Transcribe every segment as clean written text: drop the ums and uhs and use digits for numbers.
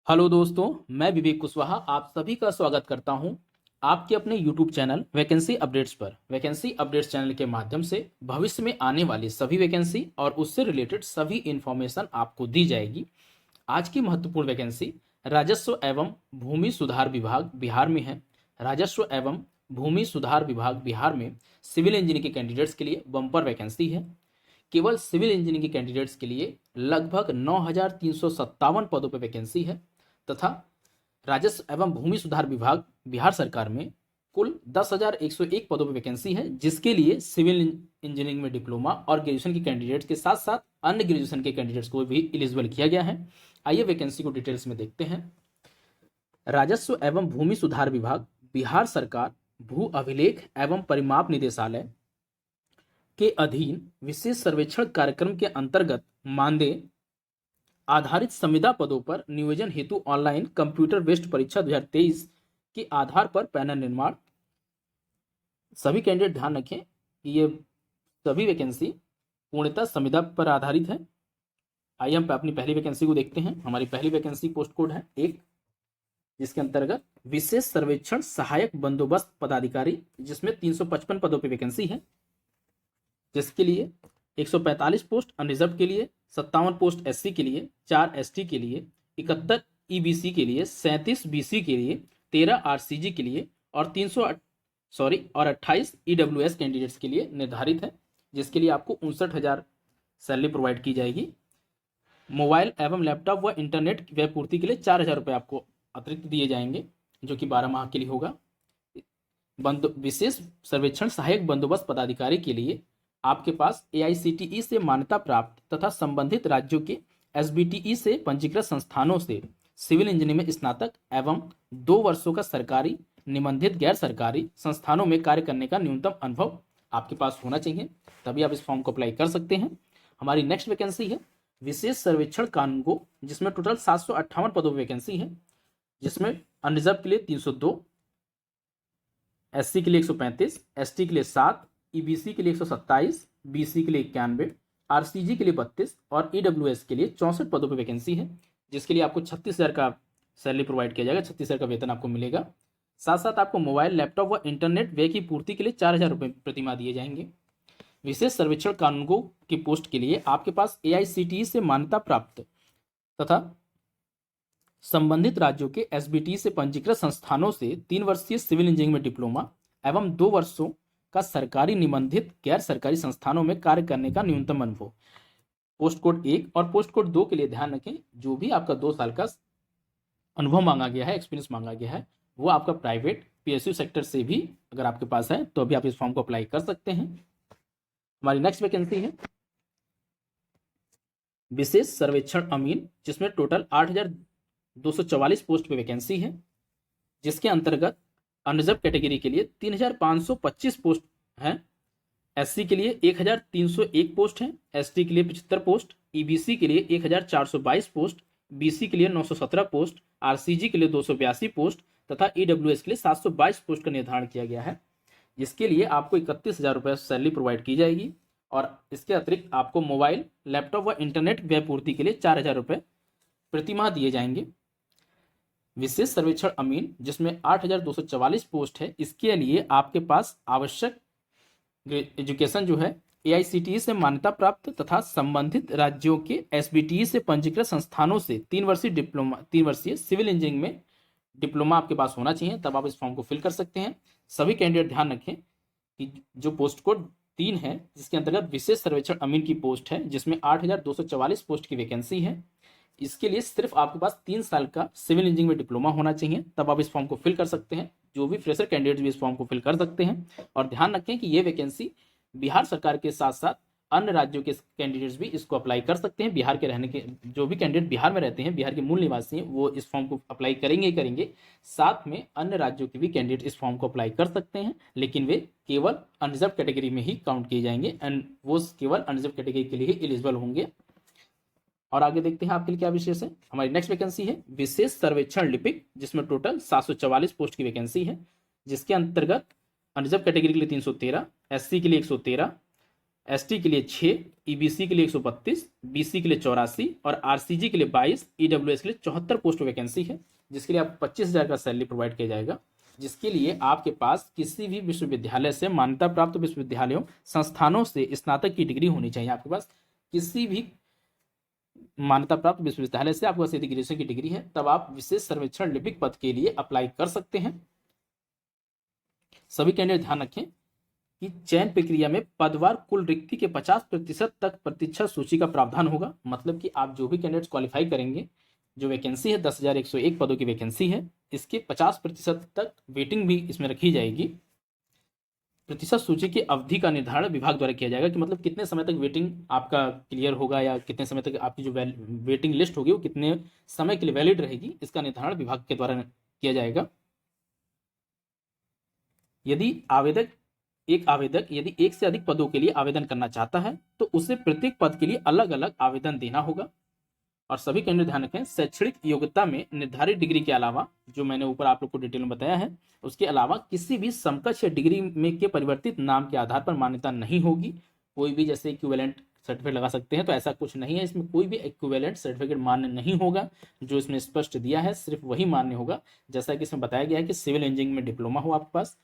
Hello दोस्तों, मैं विवेक कुशवाहा आप सभी का स्वागत करता हूं आपके अपने यूट्यूब चैनल वैकेंसी अपडेट्स पर। वैकेंसी अपडेट्स चैनल के माध्यम से भविष्य में आने वाली सभी वैकेंसी और उससे रिलेटेड सभी इंफॉर्मेशन आपको दी जाएगी। आज की महत्वपूर्ण वैकेंसी राजस्व एवं भूमि सुधार विभाग बिहार में है। राजस्व एवं भूमि सुधार विभाग बिहार में सिविल इंजीनियर के कैंडिडेट्स के लिए बम्पर वैकेंसी है। केवल सिविल इंजीनियरिंग के कैंडिडेट्स के लिए लगभग 9,357 पदों पर वैकेंसी है तथा राजस्व एवं भूमि सुधार विभाग बिहार सरकार में कुल 10,101 पदों पर वैकेंसी है, जिसके लिए सिविल इंजीनियरिंग में डिप्लोमा और ग्रेजुएशन के कैंडिडेट्स के साथ साथ अन्य ग्रेजुएशन के कैंडिडेट्स को भी एलिजिबल किया गया है। आइए वैकेंसी को डिटेल्स में देखते हैं। राजस्व एवं भूमि सुधार विभाग बिहार सरकार भू अभिलेख एवं परिमाप निदेशालय के अधीन विशेष सर्वेक्षण कार्यक्रम के अंतर्गत मानदेय आधारित संविदा पदों पर नियोजन हेतु ऑनलाइन कंप्यूटर बेस्ड परीक्षा 2023 के आधार पर पैनल निर्माण। सभी कैंडिडेट ध्यान रखें कि ये सभी वैकेंसी पूर्णतः संविदा पर आधारित है। आइए हम अपनी पहली वैकेंसी को देखते हैं। हमारी पहली वैकेंसी पोस्ट कोड है 1, जिसके अंतर्गत विशेष सर्वेक्षण सहायक बंदोबस्त पदाधिकारी, जिसमें 355 पदों पर वैकेंसी है, जिसके लिए 145 पोस्ट अनरिजर्व के लिए, 57 पोस्ट एससी के लिए, 4 एसटी के लिए, 71 ईबीसी के लिए, 37 बीसी के लिए, 13 आरसीजी के लिए और 28 ईडब्ल्यूएस कैंडिडेट्स के लिए निर्धारित है, जिसके लिए आपको 59,000 सैलरी प्रोवाइड की जाएगी। मोबाइल एवं लैपटॉप व इंटरनेट व्यय पूर्ति के लिए 4,000 रुपये आपको अतिरिक्त दिए जाएंगे, जो कि 12 माह के लिए होगा। विशेष सर्वेक्षण सहायक बंदोबस्त पदाधिकारी के लिए आपके पास एआईसीटीई से मान्यता प्राप्त तथा संबंधित राज्यों के एसबीटीई से पंजीकृत संस्थानों से सिविल इंजीनियरिंग में स्नातक एवं 2 वर्षों का सरकारी निबंधित गैर सरकारी संस्थानों में कार्य करने का न्यूनतम अनुभव आपके पास होना चाहिए, तभी आप इस फॉर्म को अप्लाई कर सकते हैं। हमारी नेक्स्ट वैकेंसी है विशेष सर्वेक्षण कानूनगो, जिसमें टोटल 758 पदों पर वैकेंसी है, जिसमें अनरिजर्व के लिए 302, एससी के लिए 135, एसटी के लिए 7, ईबीसी के लिए 127, बीसी के लिए 91, आरसीजी के लिए 32 और ईडब्ल्यूएस के लिए 64 पदों पर वैकेंसी है, जिसके लिए आपको 36,000 का सैलरी प्रोवाइड किया जाएगा, 36,000 का वेतन आपको मिलेगा। साथ साथ आपको मोबाइल लैपटॉप व इंटरनेट व्यय की पूर्ति के लिए 4,000 रुपये प्रतिमाह दिए जाएंगे। विशेष सर्वेक्षण कानूनगो की पोस्ट के लिए आपके पास एआईसीटीई से मान्यता प्राप्त तथा संबंधित राज्यों के एसबीटी से पंजीकृत संस्थानों से 3 वर्षीय सिविल इंजीनियरिंग में डिप्लोमा एवं 2 वर्षों का सरकारी निबंधित गैर सरकारी संस्थानों में कार्य करने का न्यूनतम अनुभव। पोस्ट कोड 1 और पोस्ट कोड 2 के लिए ध्यान रखें, जो भी आपका 2 साल का अनुभव मांगा गया है, एक्सपीरियंस मांगा गया है, वो आपका प्राइवेट पीएसयू सेक्टर से भी अगर आपके पास है तो अभी आप इस फॉर्म को अप्लाई कर सकते हैं। हमारी नेक्स्ट वैकेंसी है विशेष सर्वेक्षण अमीन, जिसमें टोटल 8,244 पोस्ट पे वैकेंसी है, जिसके अंतर्गत अनरिजर्व कैटेगरी के लिए 3,525 पोस्ट हैं, एससी के लिए 1,301 पोस्ट हैं, एसटी के लिए 75 पोस्ट, ईबीसी के लिए 1,422 पोस्ट, बीसी के लिए 917 पोस्ट, आरसीजी के लिए 282 पोस्ट तथा ईडब्ल्यूएस के लिए 722 पोस्ट का निर्धारण किया गया है, जिसके लिए आपको 31,000 रुपये सैलरी प्रोवाइड की जाएगी और इसके अतिरिक्त आपको मोबाइल लैपटॉप व इंटरनेट व्यय पूर्ति के लिए 4,000 रुपये प्रतिमाह दिए जाएंगे। विशेष सर्वेक्षण अमीन, जिसमें 8,244 पोस्ट है, इसके लिए आपके पास आवश्यक एजुकेशन जो है एआईसीटीई से मान्यता प्राप्त तथा संबंधित राज्यों के एसबीटीई से पंजीकृत संस्थानों से 3 वर्षीय सिविल इंजीनियरिंग में डिप्लोमा आपके पास होना चाहिए, तब आप इस फॉर्म को फिल कर सकते हैं। सभी कैंडिडेट ध्यान रखें कि जो पोस्ट कोड 3 है, जिसके अंतर्गत विशेष सर्वेक्षण अमीन की पोस्ट है, जिसमें 8,244 पोस्ट की वैकेंसी है, इसके लिए सिर्फ आपके पास 3 साल का सिविल इंजीनियरिंग में डिप्लोमा होना चाहिए, तब आप इस फॉर्म को फिल कर सकते हैं। जो भी फ्रेशर कैंडिडेट भी इस फॉर्म को फिल कर सकते हैं। और ध्यान रखें कि ये वैकेंसी बिहार सरकार के साथ साथ अन्य राज्यों के कैंडिडेट्स भी इसको अप्लाई कर सकते हैं। बिहार के रहने के जो भी कैंडिडेट बिहार में रहते हैं, बिहार के मूल निवासी हैं, वो इस फॉर्म को अप्लाई करेंगे। साथ में अन्य राज्यों के भी कैंडिडेट इस फॉर्म को अप्लाई कर सकते हैं, लेकिन वे केवल अनरिजर्व कैटेगरी में ही काउंट किए जाएंगे एंड वो केवल अनरिजर्व कैटेगरी के लिए ही एलिजिबल होंगे। और आगे देखते हैं आपके लिए क्या विशेष है। हमारी नेक्स्ट वैकेंसी है विशेष सर्वेक्षण लिपिक, जिसमें टोटल 744 पोस्ट की वैकेंसी है, जिसके अंतर्गत अनरिजर्व कैटेगरी के लिए 313, एससी के लिए 113, एसटी के लिए 6, ईबीसी के लिए 132, बीसी के लिए 84 और आरसीजी के लिए 22, ईडब्ल्यूएस के लिए 74 पोस्ट वैकेंसी है, जिसके लिए आपको 25,000 का सैलरी प्रोवाइड किया जाएगा, जिसके लिए आपके पास किसी भी विश्वविद्यालय से, मान्यता प्राप्त विश्वविद्यालयों संस्थानों से स्नातक की डिग्री होनी चाहिए। आपके पास किसी भी मान्यता प्राप्त विश्वविद्यालय से आपके पास यदि ग्रेजुएशन की डिग्री है, तब आप विशेष सर्वेक्षण लिपिक पद के लिए अप्लाई कर सकते हैं। सभी कैंडिडेट ध्यान रखें कि चयन प्रक्रिया में पदवार कुल रिक्ति के 50% तक प्रतीक्षा सूची का प्रावधान होगा। मतलब कि आप जो भी कैंडिडेट्स क्वालिफाई करेंगे, जो वैकेंसी है 10,101 पदों की वैकेंसी है, इसके 50% तक वेटिंग भी इसमें रखी जाएगी। प्रतिशत सूची की अवधि का निर्धारण विभाग द्वारा किया जाएगा कि मतलब कितने समय तक वेटिंग आपका क्लियर होगा या कितने समय तक आपकी जो वेटिंग लिस्ट होगी वो कितने समय के लिए वैलिड रहेगी, इसका निर्धारण विभाग के द्वारा किया जाएगा। यदि आवेदक यदि एक से अधिक पदों के लिए आवेदन करना चाहता है तो उसे प्रत्येक पद के लिए अलग अलग आवेदन देना होगा। और सभी कैंडिडेट ध्यान रखें, शैक्षणिक योग्यता में निर्धारित डिग्री के अलावा, जो मैंने ऊपर आप लोग को डिटेल में बताया है, उसके अलावा किसी भी समकक्ष या डिग्री में के परिवर्तित नाम के आधार पर मान्यता नहीं होगी। कोई भी जैसे इक्विवेलेंट सर्टिफिकेट लगा सकते हैं, तो ऐसा कुछ नहीं है। इसमें कोई भी इक्विवेलेंट सर्टिफिकेट मान्य नहीं होगा। जो इसमें स्पष्ट दिया है सिर्फ वही मान्य होगा। जैसा कि इसमें बताया गया है कि सिविल इंजीनियरिंग में डिप्लोमा हो आपके पास,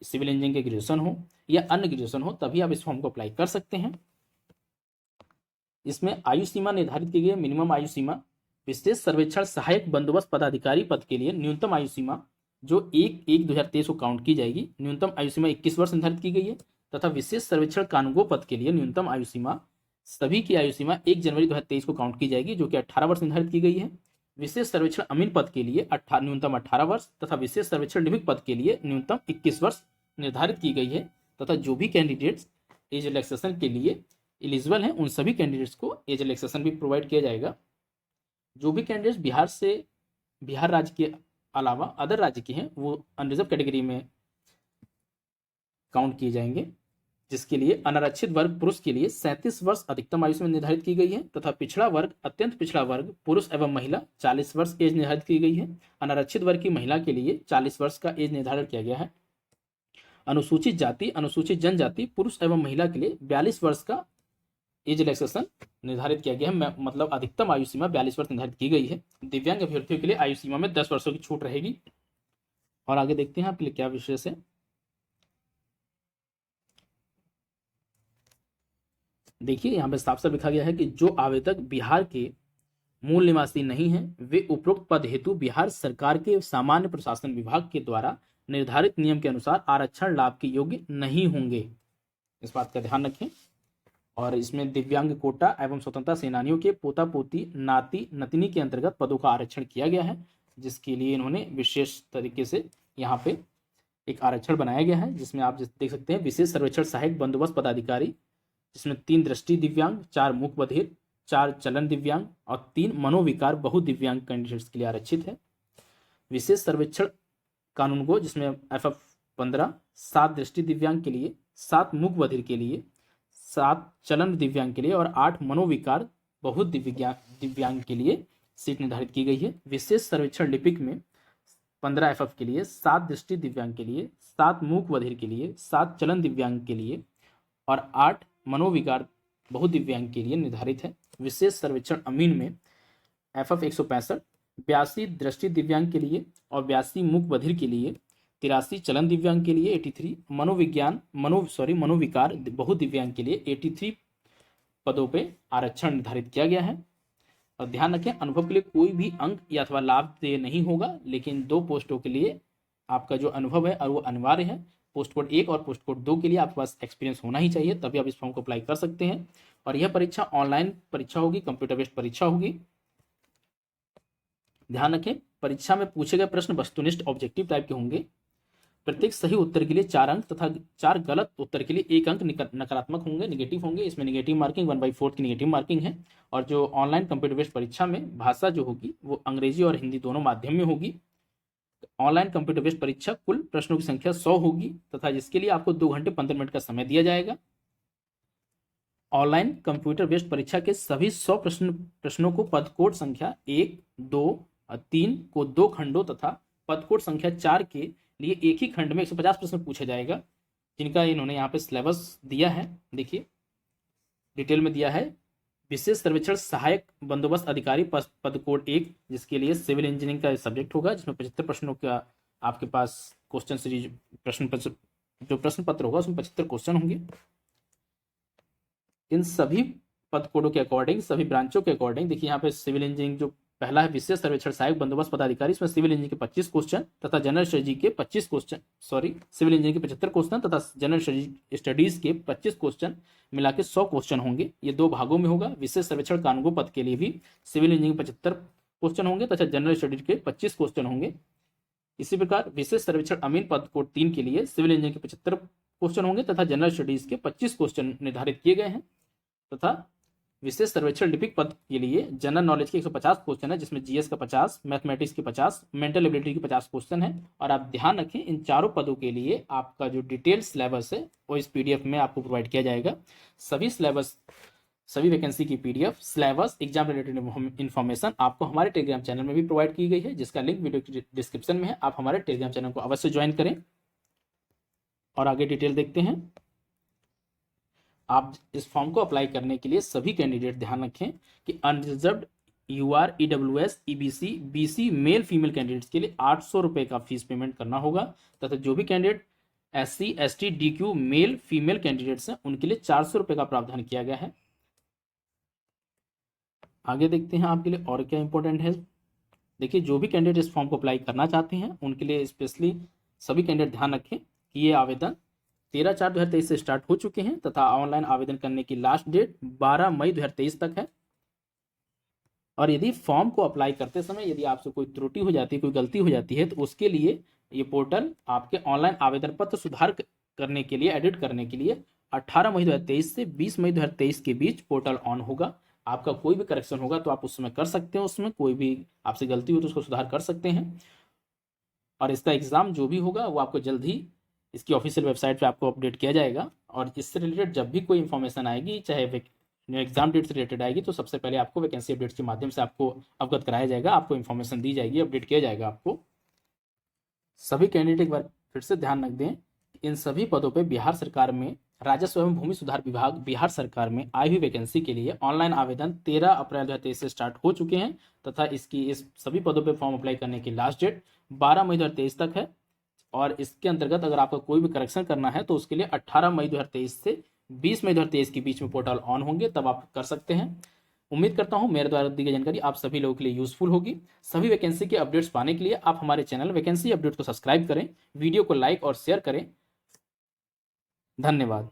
सिविल इंजीनियरिंग के ग्रेजुएशन हो या अन्य ग्रेजुएशन हो, तभी आप इस फॉर्म को अप्लाई कर सकते हैं। इसमें आयु सीमा निर्धारित की गई है। मिनिमम आयु सीमा विशेष सर्वेक्षण सहायक बंदोबस्त पदाधिकारी पद के लिए न्यूनतम आयु सीमा जो 1/1/2023 को काउंट की जाएगी, न्यूनतम आयु सीमा 21 वर्ष निर्धारित की गई है। तथा विशेष सर्वेक्षण कानूनगो पद के लिए न्यूनतम आयु सीमा, सभी की आयु सीमा 1 जनवरी 2023 को काउंट की जाएगी, जो कि 18 वर्ष निर्धारित की गई है। विशेष सर्वेक्षण अमीन पद के लिए न्यूनतम 18 वर्ष तथा विशेष सर्वेक्षण लिपिक पद के लिए न्यूनतम 21 वर्ष निर्धारित की गई है। तथा जो भी कैंडिडेट्स एज रिलैक्सेशन के लिए एलिजिबल हैं, उन सभी कैंडिडेट्स को एज रिलैक्सेशन भी प्रोवाइड किया जाएगा। जो भी कैंडिडेट्स बिहार राज्य के अलावा अदर राज्य के हैं, वो अनरिजर्व कैटेगरी में काउंट किए जाएंगे, जिसके लिए अनारक्षित वर्ग पुरुष के लिए 37 वर्ष अधिकतम आयु में निर्धारित की गई है। तथा पिछड़ा वर्ग, अत्यंत पिछड़ा वर्ग पुरुष एवं महिला 40 वर्ष एज निर्धारित की गई है। अनारक्षित वर्ग की महिला के लिए 40 वर्ष का एज निर्धारित किया गया है। अनुसूचित जाति, अनुसूचित जनजाति पुरुष एवं महिला के लिए 42 वर्ष का एज रिलैक्सेशन निर्धारित किया गया है। मतलब अधिकतम आयु सीमा 42 वर्ष निर्धारित की गई है। दिव्यांग अभ्यर्थियों के लिए आयु सीमा में 10 वर्षों की छूट रहेगी। और आगे देखते हैं आपके लिए क्या विशेष है। देखिए यहाँ पे साफ साफ लिखा गया है कि जो आवेदक बिहार के मूल निवासी नहीं है, वे उपरोक्त पद हेतु बिहार सरकार के सामान्य प्रशासन विभाग के द्वारा निर्धारित नियम के अनुसार आरक्षण लाभ के योग्य नहीं होंगे। इस बात का ध्यान रखें। और इसमें दिव्यांग कोटा एवं स्वतंत्रता सेनानियों के पोता पोती, नाती नतिनी के अंतर्गत पदों का आरक्षण किया गया है, जिसके लिए इन्होंने विशेष तरीके से यहाँ पे एक आरक्षण बनाया गया है, जिसमें आप देख सकते हैं विशेष सर्वेक्षण सहायक बंदोबस्त पदाधिकारी, जिसमें 3 दृष्टि दिव्यांग, 4 मूक बधिर, 4 चलन दिव्यांग और 3 मनोविकार बहु दिव्यांग कैंडिडेट्स के लिए आरक्षित है। विशेष सर्वेक्षण कानूनगो, जिसमें FF15, 7 दृष्टि दिव्यांग के लिए, 7 मूक बधिर के लिए, 7 चलन दिव्यांग के लिए और 8 मनोविकार बहुत दिव्यांग के लिए सीट निर्धारित की गई है। विशेष सर्वेक्षण लिपिक में 15 FF के लिए, 7 दृष्टि दिव्यांग के लिए, 7 मूक बधिर के लिए, 7 चलन दिव्यांग के लिए और 8 मनोविकार बहुत दिव्यांग के लिए निर्धारित है। विशेष सर्वेक्षण अमीन में FF 165, 82 दृष्टि दिव्यांग के लिए और 82 मूक बधिर के लिए, 83 चलन दिव्यांग के लिए 83, मनोविकार बहु दिव्यांग के लिए 83 पदों पे आरक्षण निर्धारित किया गया है। और ध्यान रखें, अनुभव के लिए कोई भी अंक या अथवा लाभ देय नहीं होगा, लेकिन 2 पोस्टों के लिए आपका जो अनुभव है और वो अनिवार्य है। पोस्ट कोड 1 और पोस्ट कोड 2 के लिए आपके पास एक्सपीरियंस होना ही चाहिए, तभी आप इस फॉर्म को अप्लाई कर सकते हैं। और यह परीक्षा ऑनलाइन परीक्षा होगी, कंप्यूटर बेस्ड परीक्षा होगी। ध्यान रखें, परीक्षा में पूछे गए प्रश्न वस्तुनिष्ठ ऑब्जेक्टिव टाइप के होंगे। प्रत्येक सही उत्तर के लिए 4 अंक तथा 4 गलत उत्तर के लिए 1 अंक नकारात्मक होंगे, निगेटिव होंगे। इसमें निगेटिव मार्किंग 1/4 की निगेटिव मार्किंग है। और जो ऑनलाइन कंप्यूटर बेस्ड परीक्षा में भाषा जो होगी वो अंग्रेजी और हिंदी दोनों माध्यम में होगी। ऑनलाइन कंप्यूटर बेस्ड परीक्षा कुल प्रश्नों की संख्या 100 होगी तथा जिसके लिए आपको 2 घंटे 15 मिनट का समय दिया जाएगा। ऑनलाइन कंप्यूटर बेस्ड परीक्षा के सभी 100 प्रश्नों को पद कोड संख्या 1, 2 और 3 को 2 खंडों तथा पद कोड संख्या 4 के लिए एक ही खंड में 150 प्रश्न पूछा जाएगा, जिनका इन्होंने यहाँ पे सिलेबस दिया है। देखिए, डिटेल में दिया है। विशेष सर्वेक्षण सहायक बंदोबस्त अधिकारी पद कोड 1, जिसके लिए सिविल इंजीनियरिंग का सब्जेक्ट होगा, जिसमें 75 प्रश्नों का आपके पास क्वेश्चन सीरीज जो प्रश्न पत्र होगा उसमें 75 क्वेश्चन होंगे। इन सभी पद कोडों के अकॉर्डिंग, सभी ब्रांचों के अकॉर्डिंग, देखिए यहाँ पे सिविल इंजीनियरिंग जो पहला है विशेष सर्वेक्षण सहायक बंदोबस्त पदाधिकारी, इसमें सिविल इंजीनियरिंग के 25 क्वेश्चन तथा जनरल स्टडी के 25 क्वेश्चन, सिविल इंजीनियरिंग के 75 क्वेश्चन तथा जनरल स्टडीज के 25 क्वेश्चन, मिला के 100 क्वेश्चन होंगे। ये 2 भागों में होगा। विशेष सर्वेक्षण कानूनगो पद के लिए भी सिविल इंजीनियरिंग 75 क्वेश्चन होंगे तथा जनरल स्टडीज के 25 क्वेश्चन होंगे। इसी प्रकार विशेष सर्वेक्षण अमीन पद कोड 3 के लिए सिविल इंजीनियरिंग के 75 क्वेश्चन होंगे तथा जनरल स्टडीज के 25 क्वेश्चन निर्धारित किए गए हैं। तथा विशेष सर्वेक्षण लिपिक पद के लिए जनरल नॉलेज के 150 क्वेश्चन है, जिसमें जीएस का 50, मैथमेटिक्स के 50, मेंटल एबिलिटी के 50 क्वेश्चन है। और आप ध्यान रखें, इन चारों पदों के लिए आपका जो डिटेल सिलेबस है वो इस पीडीएफ में आपको प्रोवाइड किया जाएगा। सभी वैकेंसी की PDF, syllabus, exam related information आपको हमारे टेलीग्राम चैनल में भी प्रोवाइड की गई है, जिसका लिंक वीडियो डिस्क्रिप्शन में है। आप हमारे टेलीग्राम चैनल को अवश्य ज्वाइन करें। और आगे डिटेल देखते हैं। आप इस फॉर्म को अप्लाई करने के लिए सभी कैंडिडेट ध्यान रखें कि unreserved UR, EWS, EBC, BC male female candidates के लिए 800 रुपये का फीस पेमेंट करना होगा तथा जो भी candidate SC, ST, DQ male female candidates हैं उनके लिए 400 रुपये का प्रावधान किया गया है। आगे देखते हैं आपके लिए और क्या इंपॉर्टेंट है। देखिए, जो भी कैंडिडेट इस फॉर्म को अप्लाई करना चाहते हैं उनके लिए स्पेशली सभी कैंडिडेट ध्यान रखें कि ये आवेदन 13/4/2023 से स्टार्ट हो चुके हैं तथा ऑनलाइन आवेदन करने की लास्ट डेट 12 मई 2023 तक है। और यदि फॉर्म को अप्लाई करते समय यदि आपसे कोई त्रुटि हो जाती है, कोई गलती हो जाती है, तो उसके लिए ये पोर्टल आपके ऑनलाइन आवेदन पत्र सुधार करने के लिए, एडिट करने के लिए 18 मई 2023 से 20 मई 2023 के बीच पोर्टल ऑन होगा। आपका कोई भी करेक्शन होगा तो आप उस समय कर सकते हैं, उसमें कोई भी आपसे गलती हो तो उसको सुधार कर सकते हैं। और इसका एग्ज़ाम जो भी होगा वो आपको जल्द ही इसकी ऑफिशियल वेबसाइट पे आपको अपडेट किया जाएगा। और इससे रिलेटेड जब भी कोई इन्फॉर्मेशन आएगी, चाहे एग्जाम डेट से रिलेटेड आएगी, तो सबसे पहले आपको वैकेंसी अपडेट्स के माध्यम से आपको अवगत कराया जाएगा, आपको इन्फॉर्मेशन दी जाएगी, अपडेट किया जाएगा आपको। सभी कैंडिडेट एक बार फिर से ध्यान रख दें, इन सभी पदों पर बिहार सरकार में राजस्व एवं भूमि सुधार विभाग बिहार सरकार में आई हुई वैकेंसी के लिए ऑनलाइन आवेदन 13 अप्रैल 2023 से स्टार्ट हो चुके हैं तथा इस सभी पदों पर फॉर्म अप्लाई करने की लास्ट डेट 12 मई 2023 तक है। और इसके अंतर्गत अगर आपका कोई भी करेक्शन करना है तो उसके लिए 18 मई 2023 से 20 मई 2023 के बीच में पोर्टल ऑन होंगे, तब आप कर सकते हैं। उम्मीद करता हूं मेरे द्वारा दी गई जानकारी आप सभी लोगों के लिए यूजफुल होगी। सभी वैकेंसी के अपडेट्स पाने के लिए आप हमारे चैनल वैकेंसी अपडेट को सब्सक्राइब करें, वीडियो को लाइक और शेयर करें। धन्यवाद।